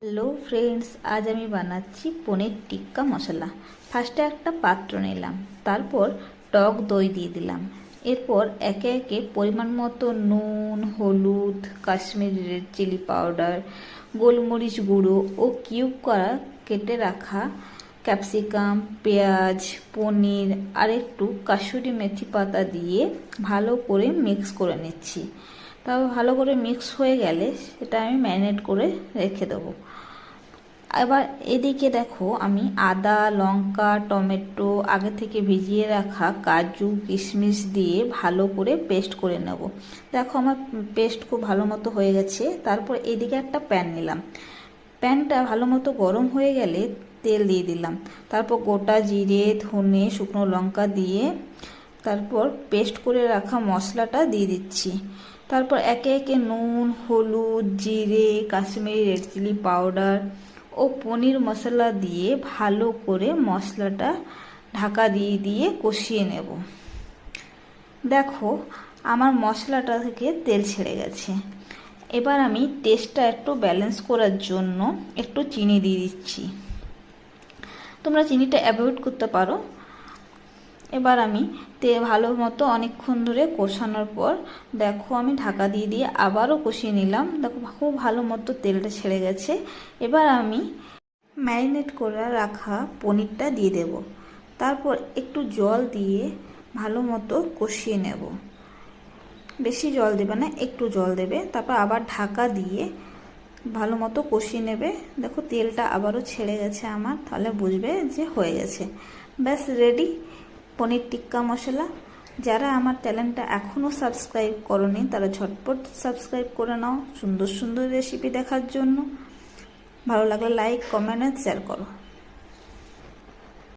Hello friends, আজ আমি বানাচ্ছি পনির টিক্কা মশলা। ফার্স্টে একটা পাত্র নিলাম, তারপর টক দই দিয়ে দিলাম। এরপর একে একে পরিমাণ মতো নুন, হলুদ, কাশ্মীরি রেড চিলি পাউডার, গোলমরিচ গুঁড়ো ও কিউব করা কেটে রাখা ক্যাপসিকাম, পেঁয়াজ, পনির আর একটু কাসুরি মেথি পাতা দিয়ে ভালো করে মিক্স করে নিচ্ছি। তারপর ভালো করে মিক্স হয়ে গেলে সেটা আমি ম্যারিনেট করে রেখে দেবো। এবার এদিকে দেখো, আমি আদা, লঙ্কা, টমেটো, আগে থেকে ভিজিয়ে রাখা কাজু, কিশমিশ দিয়ে ভালো করে পেস্ট করে নেব। দেখো আমার পেস্ট খুব ভালো মতো হয়ে গেছে। তারপর এদিকে একটা প্যান নিলাম। প্যানটা ভালো মতো গরম হয়ে গেলে তেল দিয়ে দিলাম। তারপর গোটা জিরে, ধনে, শুকনো লঙ্কা দিয়ে তারপর পেস্ট করে রাখা মশলাটা দিয়ে দিচ্ছি। তারপর একে একে নুন, হলুদ, জিরে, কাশ্মীরি রেড চিলি পাউডার ও পনির মশলা দিয়ে ভালো করে মশলাটা ঢাকা দিয়ে দিয়ে কষিয়ে নেব। দেখো আমার মশলাটা থেকে তেল ছেড়ে গেছে। এবার আমি টেস্টটা একটু ব্যালেন্স করার জন্য একটু চিনি দিয়ে দিচ্ছি। তোমরা চিনিটা অ্যাভয়েড করতে পারো। এবার আমি ভালো মতো অনেকক্ষণ ধরে কষানোর পর দেখো আমি ঢাকা দিয়ে দিয়ে আবারও কষিয়ে নিলাম। দেখো খুব ভালো মতো তেলটা ছেড়ে গেছে। এবার আমি ম্যারিনেট করে রাখা পনিরটা দিয়ে দেব। তারপর একটু জল দিয়ে ভালো মতো কষিয়ে নেব। বেশি জল দেবে না, একটু জল দেবে। তারপর আবার ঢাকা দিয়ে ভালো মতো কষিয়ে নেবে। দেখো তেলটা আবারও ছেড়ে গেছে আমার, তাহলে বুঝবে যে হয়ে গেছে। ব্যাস রেডি পনির টিক্কা মশলা। যারা আমার চ্যানেলটা এখনও সাবস্ক্রাইব করোনি তারা ঝটপট সাবস্ক্রাইব করে নাও সুন্দর সুন্দর রেসিপি দেখার জন্য। ভালো লাগলে লাইক, কমেন্ট আর শেয়ার করো।